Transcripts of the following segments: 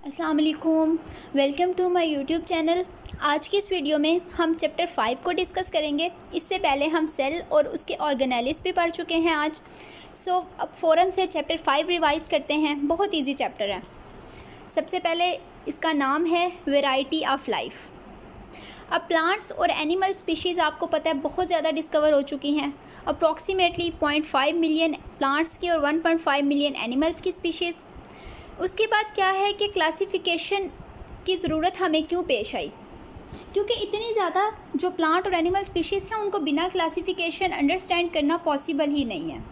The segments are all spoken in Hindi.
अस्सलाम वालेकुम, welcome to my YouTube channel. आज की इस वीडियो में हम चैप्टर 5 को डिस्कस करेंगे। इससे पहले हम सेल और उसके ऑर्गेनेलिस भी पढ़ चुके हैं आज। अब फ़ौरन से चैप्टर 5 रिवाइज़ करते हैं। बहुत इजी चैप्टर है। सबसे पहले इसका नाम है वैरायटी ऑफ लाइफ। अब प्लांट्स और एनिमल स्पीशीज़ आपको पता है बहुत ज़्यादा डिस्कवर हो चुकी हैं। अप्रॉक्सीमेटली 0.5 मिलियन प्लांट्स की और 1.5 मिलियन एनिमल्स की स्पीशीज़। उसके बाद क्या है कि क्लासिफिकेशन की ज़रूरत हमें क्यों पेश आई, क्योंकि इतनी ज़्यादा जो प्लांट और एनिमल स्पीशीज़ हैं उनको बिना क्लासिफिकेशन अंडरस्टैंड करना पॉसिबल ही नहीं है।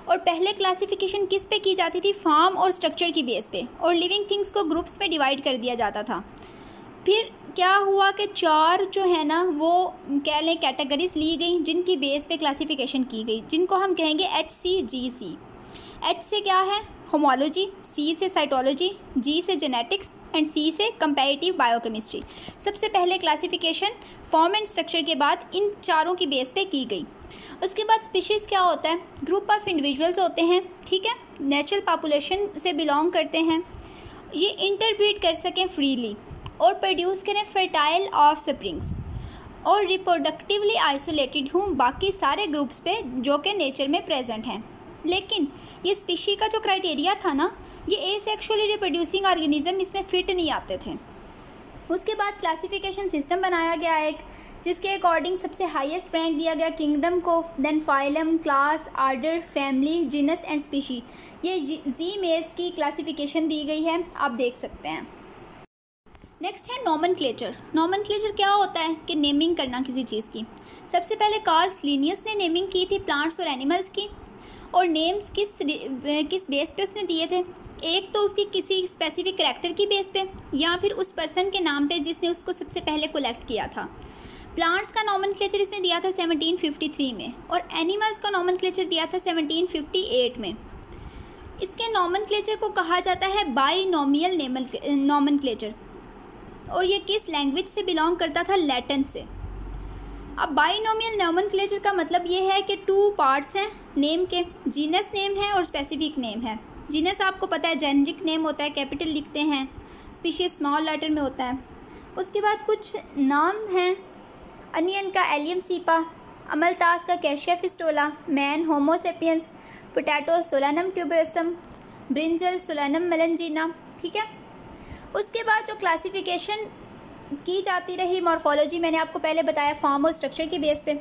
और पहले क्लासिफिकेशन किस पे की जाती थी? फॉर्म और स्ट्रक्चर की बेस पे, और लिविंग थिंग्स को ग्रुप्स में डिवाइड कर दिया जाता था। फिर क्या हुआ कि 4 जो है ना वो कह लें कैटेगरीज ली गई जिनकी बेस पे क्लासिफिकेशन की गई, जिनको हम कहेंगे HCGC। H से क्या है? होमोलॉजी, C से साइटोलॉजी, G से जेनेटिक्स एंड C से कंपैरेटिव बायोकेमिस्ट्री। सबसे पहले क्लासिफिकेशन फॉर्म एंड स्ट्रक्चर के बाद इन चारों की बेस पे की गई। उसके बाद स्पीशीज़ क्या होता है? ग्रुप ऑफ इंडिविजुअल्स होते हैं, ठीक है, नेचुरल पॉपुलेशन से बिलोंग करते हैं। ये इंटरब्रीड कर सकें फ्रीली और प्रोड्यूस करें फर्टाइल ऑफ स्प्रिंग्स, और रिप्रोडक्टिवली आइसोलेटेड हूँ बाकी सारे ग्रुप्स पे जो कि नेचर में प्रेजेंट हैं। लेकिन ये स्पीशी का जो क्राइटेरिया था ना, ये एसेक्सुअली रिप्रोड्यूसिंग ऑर्गेनिज्म इसमें फिट नहीं आते थे। उसके बाद क्लासिफिकेशन सिस्टम बनाया गया एक, जिसके अकॉर्डिंग सबसे हाईएस्ट रैंक दिया गया किंगडम को, then phylum, class, order, family, genus and species. ये जी मेज की क्लासिफिकेशन दी गई है, आप देख सकते हैं। नेक्स्ट है नॉमेनक्लेचर। नॉमेनक्लेचर क्या होता है? कि नेमिंग करना किसी चीज़ की। सबसे पहले कार्ल लिनियस ने नेमिंग की थी प्लांट्स और एनिमल्स की, और नेम्स किस बेस पे उसने दिए थे? एक तो उसकी किसी स्पेसिफिक कैरेक्टर की बेस पे, या फिर उस पर्सन के नाम पे जिसने उसको सबसे पहले कलेक्ट किया था। प्लांट्स का नॉमेनक्लेचर इसने दिया था 1753 में, और एनिमल्स का नॉमेनक्लेचर दिया था 1758 में। इसके नॉमेनक्लेचर को कहा जाता है बाइनोमियल नॉमेनक्लेचर, और ये किस लैंग्वेज से बिलोंग करता था? लैटिन से। अब बाइनोमियल नॉमेनक्लेचर का मतलब ये है कि 2 पार्ट्स हैं नेम के, जीनस नेम है और स्पेसिफिक नेम है। जीनस आपको पता है जेनरिक नेम होता है, कैपिटल लिखते हैं, स्पीशीज स्मॉल लेटर में होता है। उसके बाद कुछ नाम हैं, अनियन का एलियम सीपा, अमलतास का cassia fistula, man homo sapiens, potato solanum tuberosum, brinjal solanum melongena, ठीक है। उसके बाद जो क्लासिफिकेशन की जाती रही मॉर्फोलॉजी, मैंने आपको पहले बताया फॉर्म और स्ट्रक्चर की बेस पे।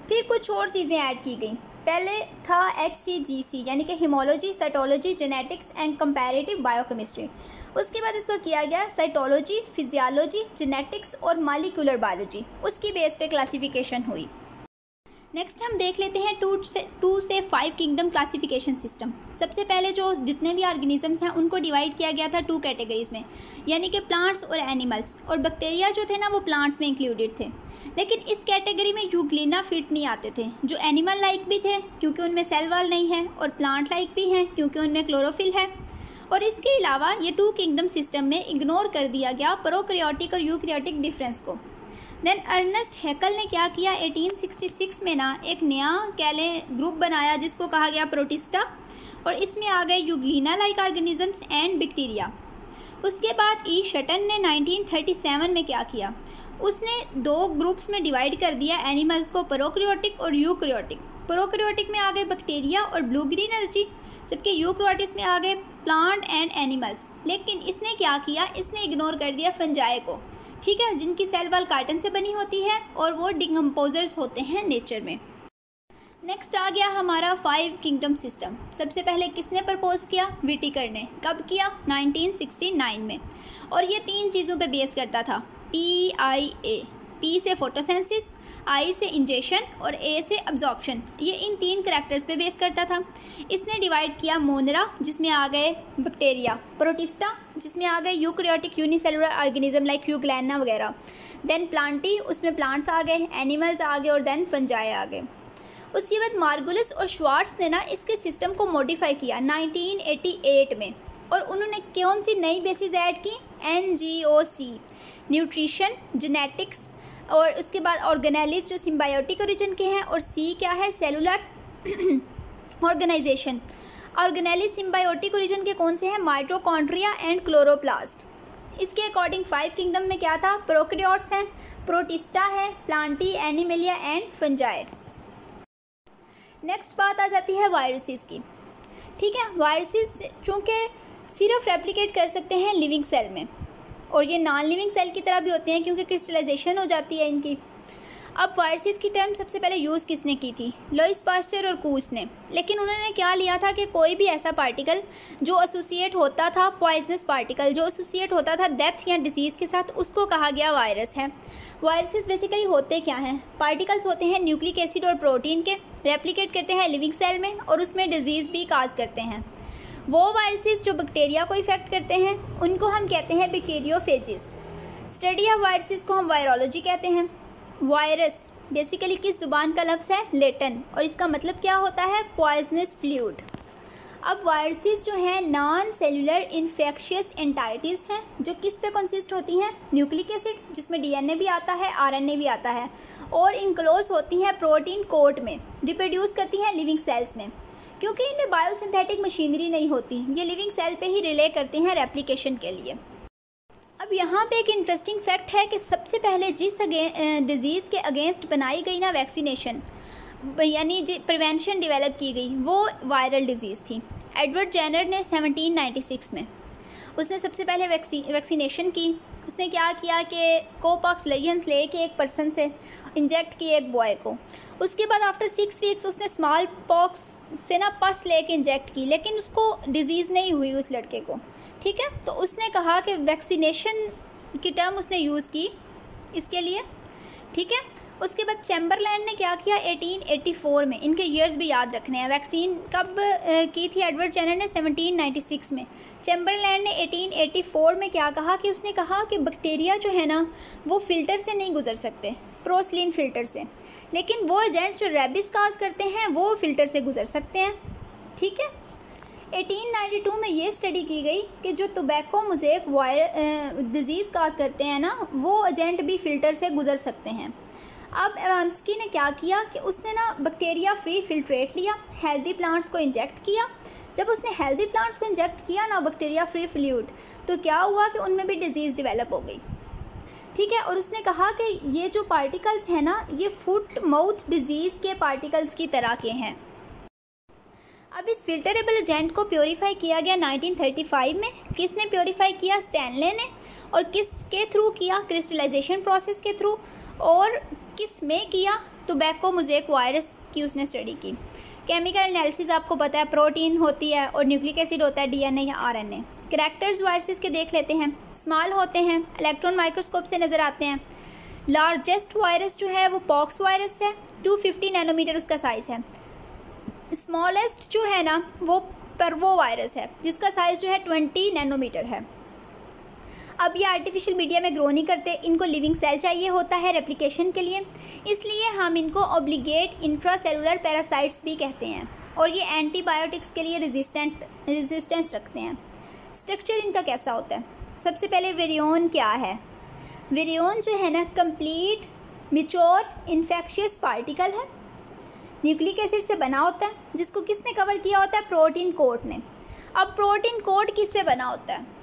फिर कुछ और चीज़ें ऐड की गई। पहले था HCGC यानी कि haematology, cytology, genetics and comparative biochemistry. उसके बाद इसको किया गया साइटोलॉजी, फिजियोलॉजी, जेनेटिक्स और मॉलिक्यूलर बायोलॉजी। उसकी बेस पे क्लासिफिकेशन हुई। नेक्स्ट हम देख लेते हैं 2 से 5 किंगडम क्लासिफिकेशन सिस्टम। सबसे पहले जो जितने भी ऑर्गेनिजम्स हैं उनको डिवाइड किया गया था 2 कैटेगरीज में, यानी कि प्लांट्स और एनिमल्स, और बैक्टीरिया जो थे ना वो प्लांट्स में इंक्लूडेड थे। लेकिन इस कैटेगरी में यूग्लिना फिट नहीं आते थे, जो एनिमल लाइक भी थे क्योंकि उनमें सेल वॉल नहीं है, और प्लांट लाइक भी हैं क्योंकि उनमें क्लोरोफिल है। और इसके अलावा ये 2 किंगडम सिस्टम में इग्नोर कर दिया गया प्रोकैरियोटिक और यूकैरियोटिक डिफरेंस को। देन अर्नेस्ट हैकल ने क्या किया? 1866 में ना एक नया कह लें ग्रुप बनाया जिसको कहा गया प्रोटिस्टा, और इसमें आ गए Euglena like organisms and bacteria. उसके बाद ई शटन ने 1937 में क्या किया? उसने 2 ग्रुप्स में डिवाइड कर दिया एनिमल्स को, प्रोकैरियोटिक और यूकैरियोटिक। प्रोकैरियोटिक में आ गए बैक्टीरिया और ब्लू ग्रीन एलर्जी, जबकि यूकैरियोटिक में आ गए प्लांट एंड एनिमल्स। लेकिन इसने क्या किया? इसने इग्नोर कर दिया फंजाई को, ठीक है, जिनकी सेल वॉल कार्टन से बनी होती है और वो डिकम्पोजर्स होते हैं नेचर में। नेक्स्ट आ गया हमारा 5 किंगडम सिस्टम। सबसे पहले किसने प्रपोज किया? व्हिटेकर ने। कब किया? 1969 में। और ये 3 चीज़ों पे बेस करता था, PIA। P से फोटोसेंसिस, I से इंजेक्शन और A से अब्जॉर्प्शन। ये इन 3 करैक्टर्स पे बेस करता था। इसने डिवाइड किया मोनरा, जिसमें आ गए बैक्टीरिया, प्रोटिस्टा जिसमें आ गए eukaryotic unicellular organism like Euglena वगैरह, देन प्लांटी उसमें प्लांट्स आ गए, एनिमल्स आ गए, और देन फंजाई आ गए। उसके बाद मार्गुलिस और श्वार्ट्स ने ना इसके सिस्टम को मॉडिफाई किया 1988 में, और उन्होंने कौन सी नई बेसिस ऐड की? NGOC, न्यूट्रिशन, जेनेटिक्स, और उसके बाद ऑर्गेनेलिस जो सिम्बायोटिक ओरिजिन के हैं, और C क्या है? Cellular organisation. Organelle symbiotic origin के कौन से हैं? Mitochondria and chloroplast. इसके अकॉर्डिंग 5 किंगडम में क्या था? प्रोकैरियोट्स हैं, प्रोटिस्टा है, plantae, animalia and fungi. Next बात आ जाती है वायरसेस की। ठीक है, वायरसेस चूँकि सिर्फ रेप्लिकेट कर सकते हैं लिविंग सेल में, और ये नॉन लिविंग सेल की तरह भी होते हैं क्योंकि क्रिस्टलाइजेशन हो जाती है इनकी। अब वायरसेस की टर्म सबसे पहले यूज़ किसने की थी? लुईस पास्चर और कूच ने। लेकिन उन्होंने क्या लिया था कि कोई भी ऐसा पार्टिकल जो एसोसिएट होता था, पॉइजनस पार्टिकल जो एसोसिएट होता था डेथ या डिजीज़ के साथ, उसको कहा गया वायरस है। वायरसेस बेसिकली होते क्या हैं? पार्टिकल्स होते हैं न्यूक्लिक एसिड और प्रोटीन के, रेप्लिकेट करते हैं लिविंग सेल में और उसमें डिजीज़ भी काज करते हैं। वो वायरसेस जो बैक्टीरिया को इफेक्ट करते हैं उनको हम कहते हैं बैक्टीरियोफेजेस। स्टडी ऑफ वायरसेस को हम वायरोलॉजी कहते हैं। वायरस बेसिकली किस ज़ुबान का लफ्ज़ है? लैटिन, और इसका मतलब क्या होता है? Poisonous fluid. अब वायरसेस जो हैं नॉन सेलुलर इन्फेक्शियस एंटाइटीज़ हैं जो किस पे कंसिस्ट होती हैं? न्यूक्लिक एसिड जिसमें डीएनए भी आता है, आरएनए भी आता है, और इनक्लोज होती हैं प्रोटीन कोट में, रिप्रोड्यूस करती हैं लिविंग सेल्स में। क्योंकि इनमें बायोसिंथेटिक मशीनरी नहीं होती, ये लिविंग सेल पे ही रिले करते हैं रेप्लिकेशन के लिए। अब यहाँ पे एक इंटरेस्टिंग फैक्ट है कि सबसे पहले जिस डिज़ीज़ के अगेंस्ट बनाई गई ना वैक्सीनेशन, यानी प्रिवेंशन डेवलप की गई, वो वायरल डिज़ीज़ थी। एडवर्ड जेनर ने 1796 में उसने सबसे पहले वैक्सीनेशन की। उसने क्या किया कि कोपॉक्स लेजेंस लेके एक पर्सन से इंजेक्ट किए एक बॉय को। उसके बाद आफ्टर 6 वीक्स उसने स्मॉल पॉक्स से ना पस लेके इंजेक्ट की, लेकिन उसको डिज़ीज़ नहीं हुई उस लड़के को। ठीक है, तो उसने कहा कि वैक्सीनेशन की टर्म उसने यूज़ की इसके लिए। ठीक है, उसके बाद चैम्बरलैंड ने क्या किया? 1884 में, इनके ईयर्स भी याद रखने हैं। वैक्सीन कब की थी? एडवर्ड जेनर ने 1796 में। चैम्बरलैंड ने 1884 में क्या कहा कि उसने कहा कि बैक्टीरिया जो है ना वो फ़िल्टर से नहीं गुजर सकते, प्रोसलिन फ़िल्टर से, लेकिन वो एजेंट्स जो रेबिस काज करते हैं वो फ़िल्टर से गुजर सकते हैं। ठीक है, 1892 में ये स्टडी की गई कि जो टोबैको मोज़ेक डिज़ीज़ काज करते हैं ना, वो एजेंट भी फ़िल्टर से गुजर सकते हैं। अब एवांस्की ने क्या किया कि उसने ना बैक्टीरिया फ्री फिल्ट्रेट लिया, हेल्दी प्लांट्स को इंजेक्ट किया। जब उसने हेल्दी प्लांट्स को इंजेक्ट किया ना बैक्टीरिया फ्री फ्लूइड, तो क्या हुआ कि उनमें भी डिजीज़ डेवलप हो गई। ठीक है, और उसने कहा कि ये जो पार्टिकल्स हैं ना, ये फुट माउथ डिजीज़ के पार्टिकल्स की तरह के हैं। अब इस फिल्टरेबल एजेंट को प्योरीफाई किया गया 1935 में। किसने प्योरीफाई किया? स्टैनले ने। और किसके थ्रू किया? क्रिस्टलाइजेशन प्रोसेस के थ्रू। और किस में किया? टोबैको मोज़ेक वायरस की उसने स्टडी की। केमिकल एनालिसिस आपको पता है, प्रोटीन होती है और न्यूक्लिक एसिड होता है, डीएनए या आरएनए। करैक्टर्स वायरसेस के देख लेते हैं। स्मॉल होते हैं, इलेक्ट्रॉन माइक्रोस्कोप से नज़र आते हैं। लार्जेस्ट वायरस जो है वो पॉक्स वायरस है, 250 नैनोमीटर उसका साइज़ है। स्मॉलेस्ट जो है ना वो पर्वो वायरस है जिसका साइज़ जो है 20 नैनोमीटर है। अब ये आर्टिफिशियल मीडिया में ग्रो नहीं करते, इनको लिविंग सेल चाहिए होता है रेप्लिकेशन के लिए, इसलिए हम इनको ऑब्लिगेट इंट्रासेलुलर पैरासाइट्स भी कहते हैं। और ये एंटीबायोटिक्स के लिए रेजिस्टेंस रखते हैं। स्ट्रक्चर इनका कैसा होता है? सबसे पहले विरियोन क्या है? विरियोन जो है ना कंप्लीट मैच्योर इन्फेक्शियस पार्टिकल है, न्यूक्लिक एसिड से बना होता है, जिसको किसने कवर किया होता है? प्रोटीन कोट ने। अब प्रोटीन कोट किससे बना होता है?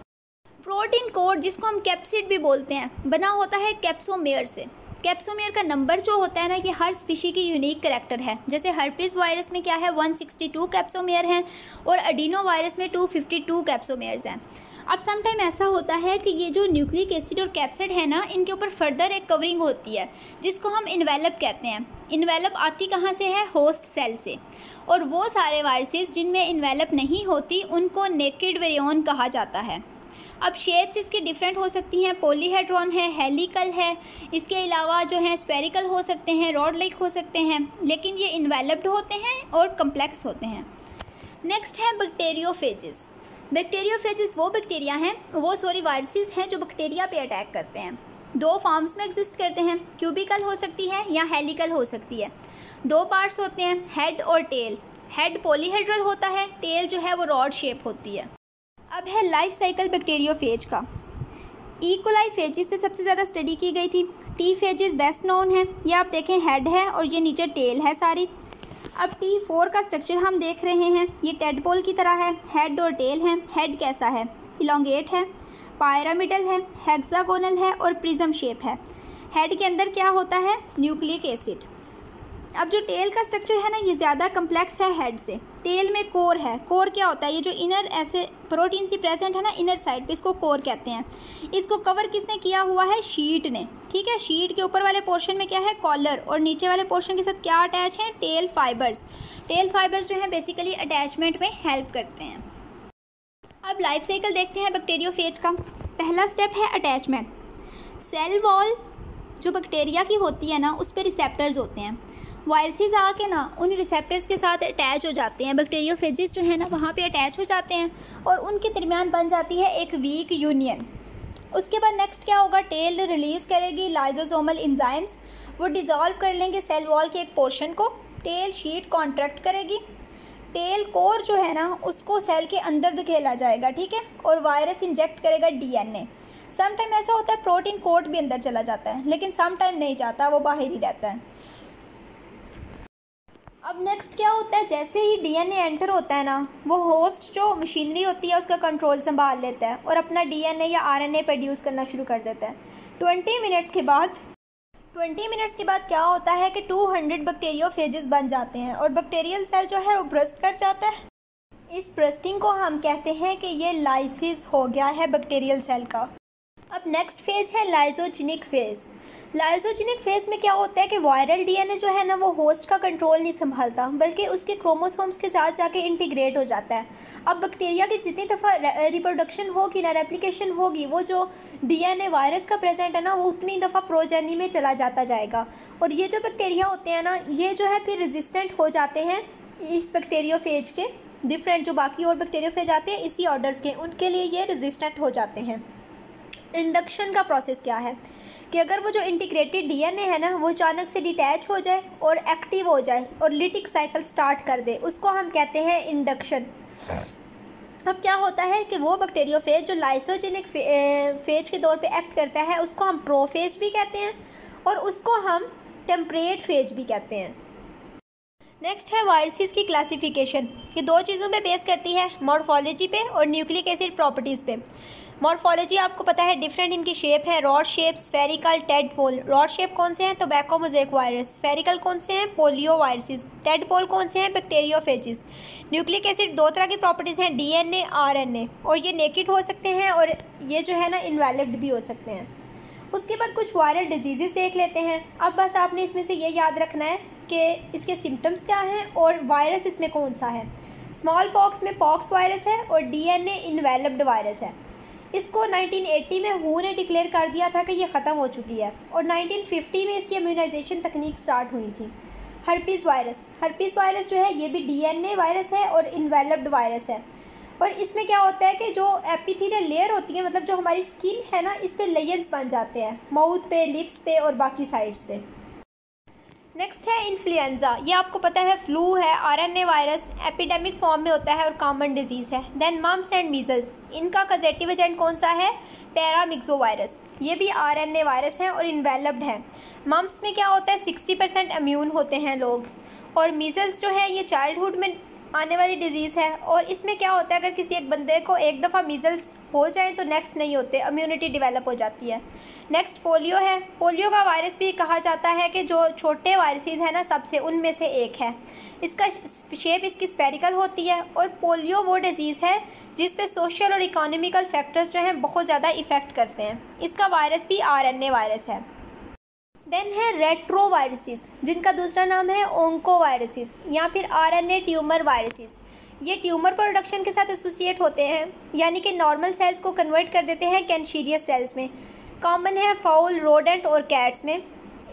प्रोटीन कोट, जिसको हम कैप्सिड भी बोलते हैं, बना होता है कैप्सोमेयर से। कैप्सोमेयर का नंबर जो होता है ना, ये हर स्पीशी की यूनिक करैक्टर है। जैसे हर्पिस वायरस में क्या है? 162 कैप्सोमेयर हैं और एडिनो वायरस में 252 कैप्सोमेयर्स हैं। अब सम टाइम ऐसा होता है कि ये जो न्यूक्लिक एसिड और कैप्सिड है ना, इनके ऊपर फर्दर एक कवरिंग होती है जिसको हम इन्वेलप कहते हैं। इन्वेलप आती कहाँ से है? होस्ट सेल से। और वो सारे वायरसेस जिनमें इन्वेलप नहीं होती उनको नेकेड विरियोन कहा जाता है। अब शेप्स इसकी डिफरेंट हो सकती हैं, पॉलीहेड्रॉन है, हेलिकल है, इसके अलावा जो है स्फेरिकल हो सकते हैं, रॉड लाइक हो सकते हैं, लेकिन ये इन्वेलप्ड होते हैं और कम्प्लेक्स होते हैं। नेक्स्ट है बैक्टीरियोफेजेस। बैक्टीरियोफेजेस वो बैक्टीरिया हैं, वायरसेस हैं जो बैक्टीरिया पे अटैक करते हैं। 2 फॉर्म्स में एग्जिस्ट करते हैं, क्यूबिकल हो सकती है या हेलिकल हो सकती है। 2 पार्ट्स होते हैं, हेड और टेल। हेड पॉलीहेड्रल होता है, टेल जो है वो रॉड शेप होती है। अब है लाइफ साइकिल बैक्टीरियोफेज का। इकोलाई फेजिस पे सबसे ज़्यादा स्टडी की गई थी। टी फेजिस बेस्ट नोन है। ये आप देखें हेड है और ये नीचे टेल है सारी। अब T4 का स्ट्रक्चर हम देख रहे हैं, ये टेडपोल की तरह है, हेड और टेल है। हेड कैसा है? इलोंगेट है, पायरामिडल है, हेक्सागोनल है और प्रिज्म शेप है। हेड के अंदर क्या होता है? Nucleic acid. अब जो टेल का स्ट्रक्चर है ना, ये ज़्यादा कम्प्लेक्स है हेड से। टेल में कोर है। कोर क्या होता है? ये जो इनर ऐसे प्रोटीन सी प्रेजेंट है ना इनर साइड पे, इसको कोर कहते हैं। इसको कवर किसने किया हुआ है? शीट ने। ठीक है, शीट के ऊपर वाले पोर्शन में क्या है? कॉलर, और नीचे वाले पोर्शन के साथ क्या अटैच है? Tell fibres. टेल फाइबर्स जो है बेसिकली अटैचमेंट में हेल्प करते हैं। अब लाइफ साइकिल देखते हैं बैक्टीरियोफेज का। पहला स्टेप है अटैचमेंट। सेल वॉल जो बैक्टीरिया की होती है ना, उस पर रिसेप्टर्स होते हैं। वायरसेस आके ना उन रिसेप्टर्स के साथ अटैच हो जाते हैं। बैक्टीरियोफेजेस जो है ना वहाँ पे अटैच हो जाते हैं और उनके दरमियान बन जाती है एक वीक यूनियन। उसके बाद नेक्स्ट क्या होगा? टेल रिलीज़ करेगी लाइजोसोमल एंजाइम्स, वो डिज़ोल्व कर लेंगे सेल वॉल के एक पोर्शन को। टेल शीट कॉन्ट्रैक्ट करेगी। टेल कोर जो है ना उसको सेल के अंदर धकेला जाएगा, ठीक है, और वायरस इंजेक्ट करेगा डीएनए। सम टाइम ऐसा होता है प्रोटीन कोट भी अंदर चला जाता है, लेकिन सम टाइम नहीं जाता, वो बाहर ही रहता है। अब नेक्स्ट क्या होता है? जैसे ही डीएनए एंटर होता है ना, वो होस्ट जो मशीनरी होती है उसका कंट्रोल संभाल लेता है और अपना डीएनए या आरएनए प्रोड्यूस करना शुरू कर देता है। 20 मिनट्स के बाद क्या होता है कि 200 बैक्टीरियोफेजेस बन जाते हैं और बैक्टीरियल सेल जो है वो ब्रस्ट कर जाता है। इस ब्रस्टिंग को हम कहते हैं कि ये लाइसिस हो गया है बैक्टीरियल सेल का। अब नेक्स्ट फेज है लाइसोजेनिक फेज। लाइसोजेनिक फेज में क्या होता है कि वायरल डीएनए जो है ना वो होस्ट का कंट्रोल नहीं संभालता, बल्कि उसके क्रोमोसोम्स के साथ जाके इंटीग्रेट हो जाता है। अब बैक्टीरिया की जितनी दफ़ा रिप्रोडक्शन होगी ना, रेप्लिकेशन होगी, वो जो डीएनए वायरस का प्रेजेंट है ना वो उतनी दफ़ा प्रोजेनी में चला जाता जाएगा। और ये जो बैक्टीरिया होते हैं ना, ये जो है फिर रेजिस्टेंट हो जाते हैं इस बैक्टीरियोफेज के। डिफरेंट जो बाकी और बैक्टीरियोफेज आते हैं इसी ऑर्डर्स के, उनके लिए ये रेजिस्टेंट हो जाते हैं। इंडक्शन का प्रोसेस क्या है कि अगर वो जो इंटीग्रेटेड डीएनए है ना वो अचानक से डिटैच हो जाए और एक्टिव हो जाए और लिटिक साइकिल स्टार्ट कर दे, उसको हम कहते हैं इंडक्शन। अब क्या होता है कि वो बैक्टीरियोफेज जो लाइसोजेनिक फेज के तौर पे एक्ट करता है उसको हम प्रोफेज भी कहते हैं और उसको हम टेम्परेट फेज भी कहते हैं। नेक्स्ट है वायरसेस की क्लासिफिकेशन। ये दो चीज़ों पे बेस करती है, मॉर्फोलॉजी पे और न्यूक्लिक एसिड प्रॉपर्टीज़ पे। मॉर्फोलॉजी आपको पता है डिफरेंट इनकी शेप है, rod shape, spherical, tadpole. Rod shape कौन से हैं? Tobacco mosaic virus. स्फेरिकल कौन से हैं? Polio viruses. टेडपोल कौन से हैं? बैक्टीरियोफेजेस। न्यूक्लिक एसिड दो तरह की प्रॉपर्टीज़ हैं, डीएनए, आरएनए, और ये नेकेड हो सकते हैं और ये जो है ना इनवैलिड भी हो सकते हैं। उसके बाद कुछ वायरल डिजीज़ देख लेते हैं। अब बस आपने इसमें से ये याद रखना है कि इसके सिम्टम्स क्या हैं और वायरस इसमें कौन सा है। स्मॉल पॉक्स में पॉक्स वायरस है और डीएनए इनवेलप्ड वायरस है। इसको 1980 में हू ने डिक्लेयर कर दिया था कि ये ख़त्म हो चुकी है और 1950 में इसकी इम्यूनाइजेशन तकनीक स्टार्ट हुई थी। हर्पीस वायरस जो है ये भी डीएनए वायरस है और इनवेलप्ड वायरस है। और इसमें क्या होता है कि जो एपिथेलियल लेयर होती है, मतलब जो हमारी स्किन है ना, इस पे लेयर्स बन जाते हैं, माउथ पे, लिप्स पे और बाकी साइड्स पे। नेक्स्ट है इन्फ्लुएंजा। ये आपको पता है फ्लू है, आरएनए वायरस, एपिडेमिक फॉर्म में होता है और कॉमन डिजीज़ है। देन मम्स एंड मीजल्स, इनका कजेटिव एजेंट कौन सा है? Paramyxo virus. ये भी आरएनए वायरस है और इन्वेलप्ड है। मम्स में क्या होता है 60% इम्यून होते हैं लोग, और मीजल्स जो है ये चाइल्डहुड में आने वाली डिजीज़ है और इसमें क्या होता है अगर किसी एक बंदे को एक दफ़ा मीजल्स हो जाए तो नेक्स्ट नहीं होते, इम्यूनिटी डेवलप हो जाती है। नेक्स्ट पोलियो है। पोलियो का वायरस भी कहा जाता है कि जो छोटे वायरसेस हैं ना सबसे, उनमें से एक है। इसका शेप इसकी स्फेरिकल होती है और पोलियो वो डिजीज़ है जिस पे सोशल और इकोनॉमिकल फैक्टर्स जो हैं बहुत ज़्यादा इफ़ेक्ट करते हैं। इसका वायरस भी आरएनए वायरस है। देन है रेट्रोवायरसेस, जिनका दूसरा नाम है ओंकोवायरसेस या फिर आरएनए ट्यूमर वायरसेस। ये ट्यूमर प्रोडक्शन के साथ एसोसिएट होते हैं, यानी कि नॉर्मल सेल्स को कन्वर्ट कर देते हैं कैंशियस सेल्स में। कॉमन है फाउल, रोडेंट और कैट्स में।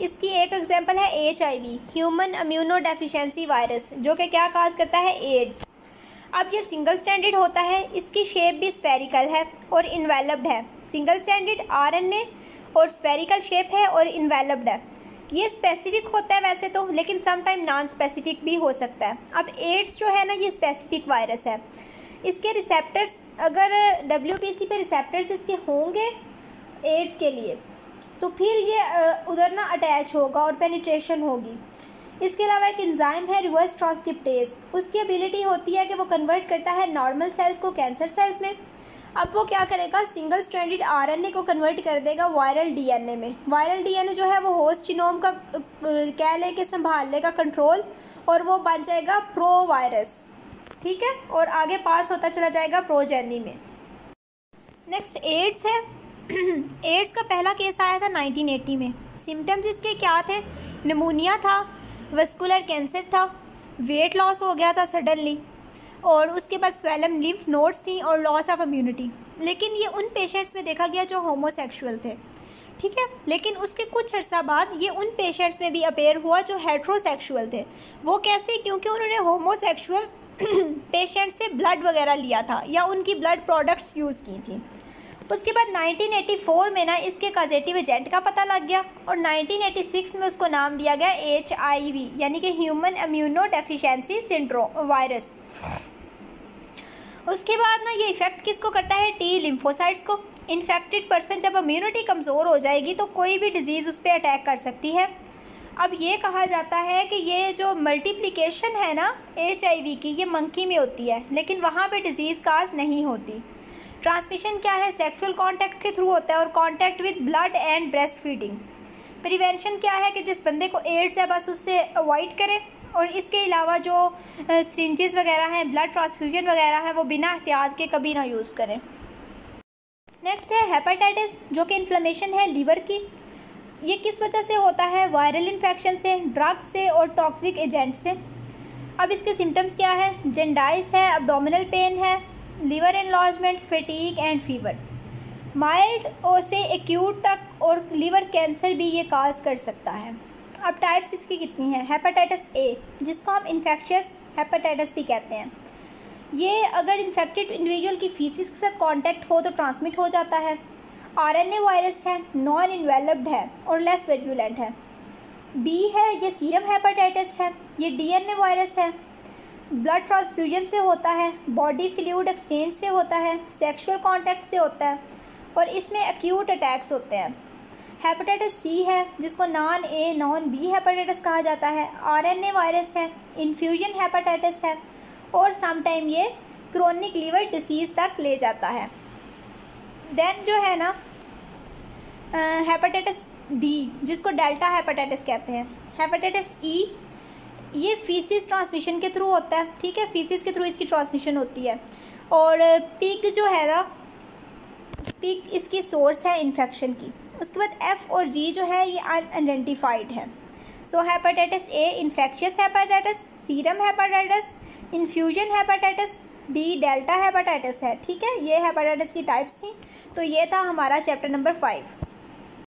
इसकी एक एग्जांपल है HIV, human immuno deficiency virus, जो कि क्या काज करता है? एड्स। अब ये सिंगल स्टैंडर्ड होता है, इसकी शेप भी स्फेरिकल है और इन्वेलप्ड है। सिंगल स्टैंडर्ड, आरएनए और स्फेरिकल शेप है और इन्वेलप्ड है। ये स्पेसिफिक होता है वैसे तो, लेकिन सम टाइम नॉन स्पेसिफिक भी हो सकता है। अब एड्स जो है ना ये स्पेसिफिक वायरस है। इसके रिसेप्टर्स, अगर WBC पे रिसेप्टर्स इसके होंगे एड्स के लिए, तो फिर ये उधर ना अटैच होगा और पेनिट्रेशन होगी। इसके अलावा एक एंजाइम है रिवर्स ट्रांसक्रिप्टेज, उसकी एबिलिटी होती है कि वो कन्वर्ट करता है नॉर्मल सेल्स को कैंसर सेल्स में। अब वो क्या करेगा, सिंगल स्ट्रैंडेड आरएनए को कन्वर्ट कर देगा वायरल डीएनए में। वायरल डीएनए जो है वो होस्ट जीनोम का कह ले के संभाल लेगा कंट्रोल, और वो बन जाएगा प्रो वायरस, ठीक है, और आगे पास होता चला जाएगा प्रोजेनी में। नेक्स्ट एड्स है। एड्स का पहला केस आया था 1980 में। सिम्टम्स इसके क्या थे, निमोनिया था, वस्कुलर कैंसर था, वेट लॉस हो गया था सडनली, और उसके बाद स्वेलम लिम्फ नोड्स थी और लॉस ऑफ इम्यूनिटी। लेकिन ये उन पेशेंट्स में देखा गया जो होमोसेक्सुअल थे, ठीक है। लेकिन उसके कुछ अर्सा बाद ये उन पेशेंट्स में भी अपेयर हुआ जो हेट्रोसेक्सुअल थे। वो कैसे, क्योंकि उन्होंने होमोसेक्सुअल पेशेंट से ब्लड वगैरह लिया था या उनकी ब्लड प्रोडक्ट्स यूज़ की थी। उसके बाद 1984 में ना इसके कॉजेटिव एजेंट का पता लग गया, और 1986 में उसको नाम दिया गया HIV, यानी कि human immuno deficiency syndrome virus. उसके बाद ना ये इफ़ेक्ट किसको करता है, टी लिम्फोसाइट्स को। इन्फेक्टेड पर्सन जब इम्यूनिटी कमज़ोर हो जाएगी तो कोई भी डिजीज़ उस पर अटैक कर सकती है। अब ये कहा जाता है कि ये जो मल्टीप्लिकेशन है ना HIV की, ये मंकी में होती है, लेकिन वहाँ पे डिजीज़ काज नहीं होती। ट्रांसमिशन क्या है, सेक्सुअल कांटेक्ट के थ्रू होता है, और contact with blood and breast feeding. Prevention क्या है कि जिस बंदे को एड्स है बस उससे अवॉइड करें, और इसके अलावा जो सिरिंजेस वगैरह हैं, ब्लड ट्रांसफ्यूजन वगैरह है, वो बिना एहतियात के कभी ना यूज़ करें। नेक्स्ट है हेपेटाइटिस, जो कि इन्फ्लेमेशन है लीवर की। ये किस वजह से होता है, वायरल इन्फेक्शन से, ड्रग्स से और टॉक्सिक एजेंट से। अब इसके सिम्टम्स क्या है, जेंडाइस है, अब्डोमिनल पेन है, liver enlargement, fatigue and fever. Mild और से एक्यूट तक और लिवर कैंसर भी ये काज कर सकता है। अब टाइप्स इसकी कितनी हैं, हेपेटाइटिस ए, जिसको हम इन्फेक्शियस हेपेटाइटिस भी कहते हैं। ये अगर इन्फेक्टेड इंडिविजुअल की फीसिस के साथ कांटेक्ट हो तो ट्रांसमिट हो जाता है। RNA वायरस है, नॉन इन्वेलप्ड है और लेस वेरुलेंट है। बी है, ये सीरम हेपेटाइटिस है, ये DNA वायरस है, ब्लड ट्रांसफ्यूजन से होता है, बॉडी फ्लूइड एक्सचेंज से होता है, सेक्सुअल कांटेक्ट से होता है, और इसमें एक्यूट अटैक्स होते हैं। हेपेटाइटिस सी है, जिसको non A non B hepatitis कहा जाता है, RNA वायरस है, इन्फ्यूजन हेपेटाइटिस है, और समटाइम ये क्रोनिक लीवर डिसीज़ तक ले जाता है। देन जो है ना हेपेटाइटिस डी, जिसको डेल्टा हेपेटाइटिस कहते हैं। हेपेटाइटिस ई, ये फीसिस ट्रांसमिशन के थ्रू होता है, ठीक है, फीसिस के थ्रू इसकी ट्रांसमिशन होती है। और पिग जो है ना, पिग इसकी सोर्स है इन्फेक्शन की। उसके बाद एफ और जी जो है ये अनआइडेंटिफाइड है। So hepatitis A infectious hepatitis, serum hepatitis, infusion hepatitis, D delta hepatitis है, ठीक है। ये हेपेटाइटिस की टाइप्स थी। तो ये था हमारा चैप्टर नंबर 5।